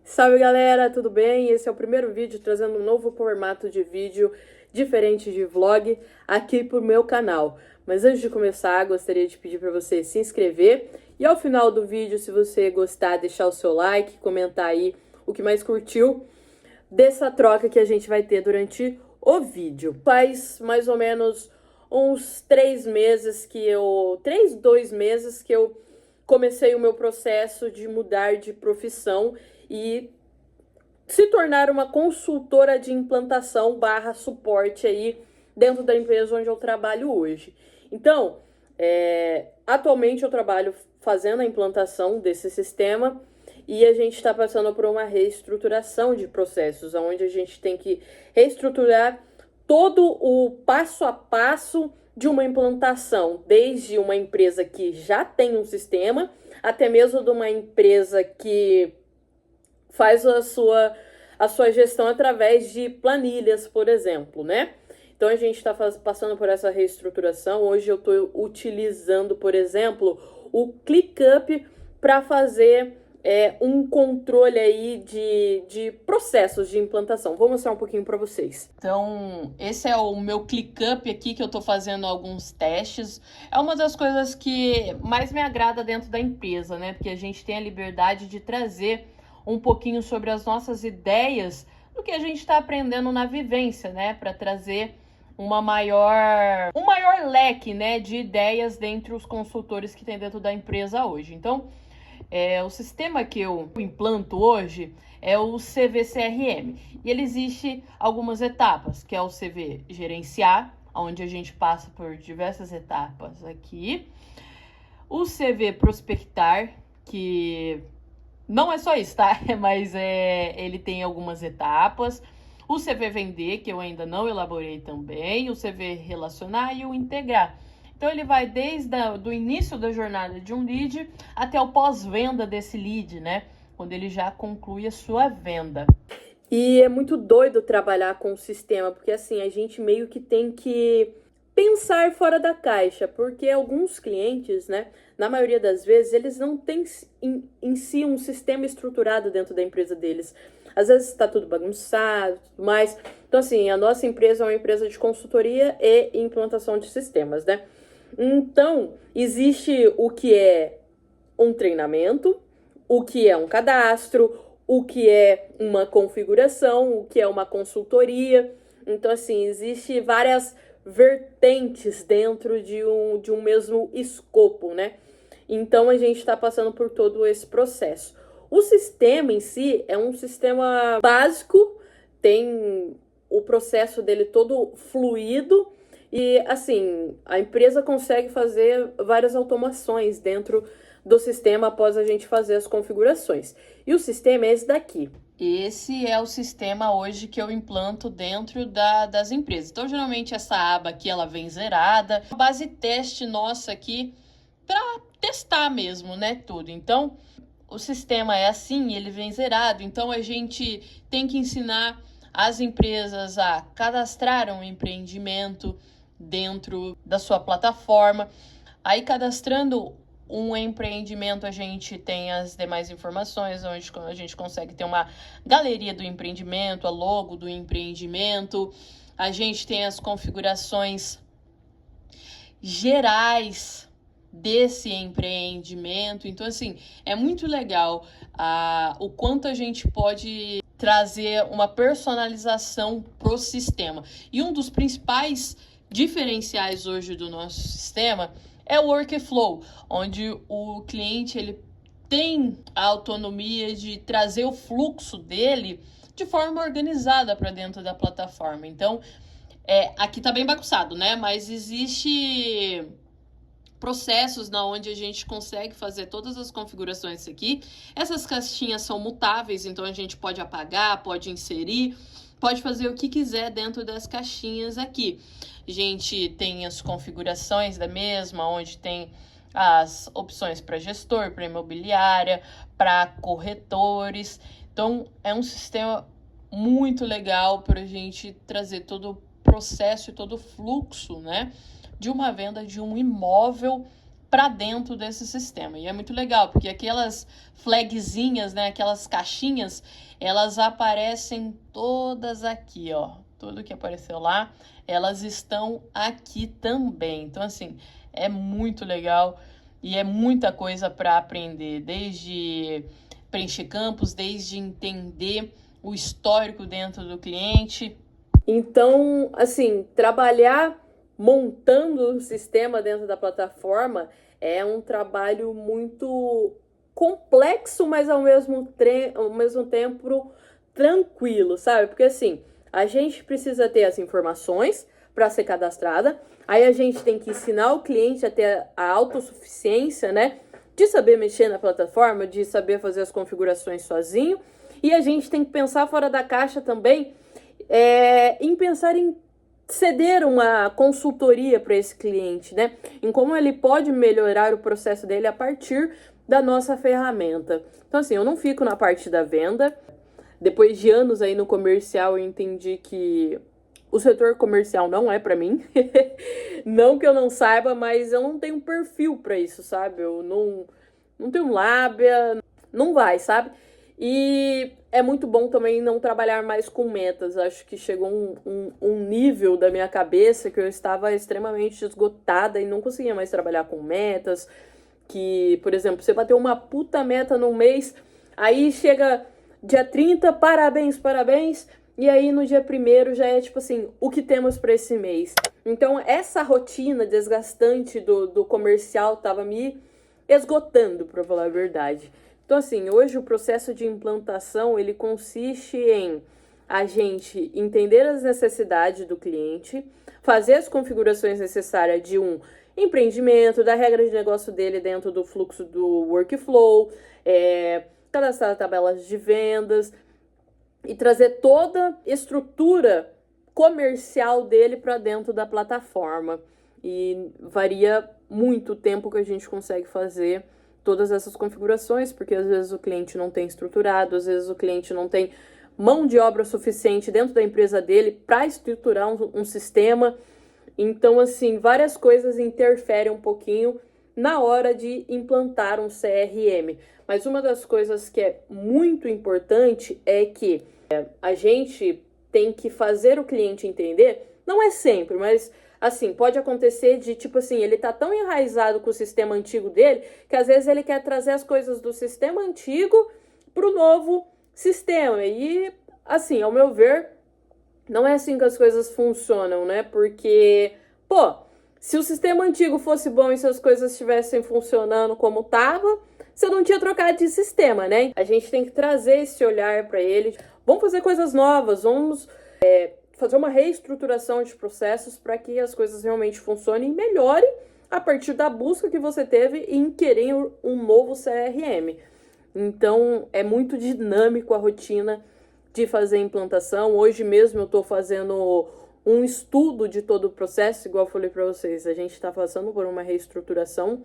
Salve galera, tudo bem? Esse é o primeiro vídeo trazendo um novo formato de vídeo diferente de vlog aqui pro meu canal. Mas antes de começar, gostaria de pedir para você se inscrever e ao final do vídeo, se você gostar, deixar o seu like, comentar aí o que mais curtiu dessa troca que a gente vai ter durante o vídeo. Faz mais ou menos uns 2 meses que eu comecei o meu processo de mudar de profissão e se tornar uma consultora de implantação barra suporte aí dentro da empresa onde eu trabalho hoje. Então, atualmente eu trabalho fazendo a implantação desse sistema e a gente está passando por uma reestruturação de processos, onde a gente tem que reestruturar todo o passo a passo de uma implantação, desde uma empresa que já tem um sistema, até mesmo de uma empresa que faz a sua gestão através de planilhas, por exemplo, né? Então a gente está passando por essa reestruturação. Hoje eu estou utilizando, por exemplo, o ClickUp para fazer um controle aí de processos de implantação. Vou mostrar um pouquinho para vocês. Então, esse é o meu ClickUp aqui, que eu estou fazendo alguns testes. É uma das coisas que mais me agrada dentro da empresa, né? Porque a gente tem a liberdade de trazer um pouquinho sobre as nossas ideias do que a gente está aprendendo na vivência, né? Para trazer um maior leque, né, de ideias dentre os consultores que tem dentro da empresa hoje. Então, o sistema que eu implanto hoje é o CVCRM. E ele existe algumas etapas, que é o CV gerenciar, onde a gente passa por diversas etapas aqui. O CV prospectar, que não é só isso, tá? Mas ele tem algumas etapas. O CV vender, que eu ainda não elaborei também. O CV relacionar e o integrar. Então, ele vai desde o início da jornada de um lead até o pós-venda desse lead, né? Quando ele já conclui a sua venda. E é muito doido trabalhar com o sistema, porque assim, a gente meio que tem que pensar fora da caixa, porque alguns clientes, né, na maioria das vezes, eles não têm em si um sistema estruturado dentro da empresa deles. Às vezes está tudo bagunçado, tudo mais. Então, assim, a nossa empresa é uma empresa de consultoria e implantação de sistemas, né? Então, existe o que é um treinamento, o que é um cadastro, o que é uma configuração, o que é uma consultoria. Então, assim, existe várias vertentes dentro de um mesmo escopo, né? Então, a gente está passando por todo esse processo. O sistema em si é um sistema básico, tem o processo dele todo fluido e, assim, a empresa consegue fazer várias automações dentro do sistema após a gente fazer as configurações. E o sistema é esse daqui. Esse é o sistema hoje que eu implanto dentro das empresas. Então, geralmente, essa aba aqui, ela vem zerada. A base teste nossa aqui para testar mesmo, né, tudo. Então, o sistema é assim, ele vem zerado. Então, a gente tem que ensinar as empresas a cadastrar um empreendimento dentro da sua plataforma. Aí, cadastrando um empreendimento, a gente tem as demais informações, onde a gente consegue ter uma galeria do empreendimento, a logo do empreendimento. A gente tem as configurações gerais desse empreendimento. Então, assim, é muito legal o quanto a gente pode trazer uma personalização pro sistema. E um dos principais diferenciais hoje do nosso sistema é o workflow, onde o cliente ele tem a autonomia de trazer o fluxo dele de forma organizada para dentro da plataforma. Então, aqui tá bem bagunçado, né? Mas existe processos na onde a gente consegue fazer todas as configurações aqui. Essas caixinhas são mutáveis, então a gente pode apagar, pode inserir, pode fazer o que quiser dentro das caixinhas aqui. A gente tem as configurações da mesma, onde tem as opções para gestor, para imobiliária, para corretores. Então, é um sistema muito legal para a gente trazer todo o processo e todo o fluxo, né, de uma venda de um imóvel para dentro desse sistema. E é muito legal, porque aquelas flagzinhas, né, aquelas caixinhas, elas aparecem todas aqui, ó. Tudo que apareceu lá, elas estão aqui também. Então, assim, é muito legal e é muita coisa para aprender, desde preencher campos, desde entender o histórico dentro do cliente. Então, assim, trabalhar montando o sistema dentro da plataforma é um trabalho muito complexo, mas ao mesmo tempo tranquilo, sabe? Porque assim, a gente precisa ter as informações para ser cadastrada, aí a gente tem que ensinar o cliente a ter a autossuficiência, né? De saber mexer na plataforma, de saber fazer as configurações sozinho, e a gente tem que pensar fora da caixa também, em pensar em ceder uma consultoria para esse cliente, né? Em como ele pode melhorar o processo dele a partir da nossa ferramenta. Então, assim, eu não fico na parte da venda. Depois de anos aí no comercial, eu entendi que o setor comercial não é para mim. Não que eu não saiba, mas eu não tenho perfil para isso, sabe? Eu não tenho lábia, não vai, sabe? E é muito bom também não trabalhar mais com metas. Acho que chegou um nível da minha cabeça que eu estava extremamente esgotada e não conseguia mais trabalhar com metas. Que, por exemplo, você bateu uma puta meta no mês, aí chega dia 30, parabéns, e aí no dia 1º já é tipo assim, o que temos para esse mês? Então essa rotina desgastante do comercial tava me esgotando, para falar a verdade. Então, assim, hoje o processo de implantação, ele consiste em a gente entender as necessidades do cliente, fazer as configurações necessárias de um empreendimento, da regra de negócio dele dentro do fluxo do workflow, cadastrar tabelas de vendas e trazer toda a estrutura comercial dele para dentro da plataforma. E varia muito o tempo que a gente consegue fazer todas essas configurações, porque às vezes o cliente não tem estruturado, às vezes o cliente não tem mão de obra suficiente dentro da empresa dele para estruturar um sistema. Então, assim, várias coisas interferem um pouquinho na hora de implantar um CRM. Mas uma das coisas que é muito importante é que a gente tem que fazer o cliente entender, não é sempre, mas assim, pode acontecer de, tipo assim, ele tá tão enraizado com o sistema antigo dele, que às vezes ele quer trazer as coisas do sistema antigo pro novo sistema. E, assim, ao meu ver, não é assim que as coisas funcionam, né? Porque, pô, se o sistema antigo fosse bom e se as coisas estivessem funcionando como tava, você não tinha trocado de sistema, né? A gente tem que trazer esse olhar para ele. Vamos fazer coisas novas, vamos fazer uma reestruturação de processos para que as coisas realmente funcionem e melhorem a partir da busca que você teve em querer um novo CRM. Então, é muito dinâmico a rotina de fazer a implantação. Hoje mesmo eu estou fazendo um estudo de todo o processo, igual eu falei para vocês. A gente está passando por uma reestruturação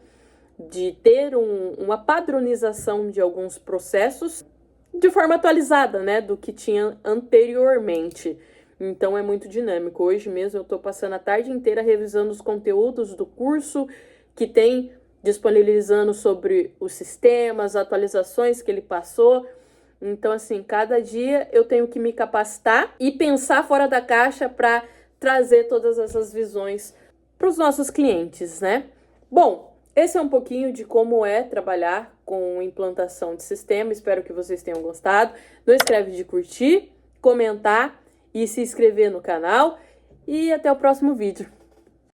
de ter uma padronização de alguns processos de forma atualizada, né, do que tinha anteriormente. Então é muito dinâmico. Hoje mesmo eu estou passando a tarde inteira revisando os conteúdos do curso que tem, disponibilizando sobre os sistemas, atualizações que ele passou. Então, assim, cada dia eu tenho que me capacitar e pensar fora da caixa para trazer todas essas visões para os nossos clientes, né? Bom, esse é um pouquinho de como é trabalhar com implantação de sistema. Espero que vocês tenham gostado. Não esquece de curtir, comentar e se inscrever no canal. E até o próximo vídeo.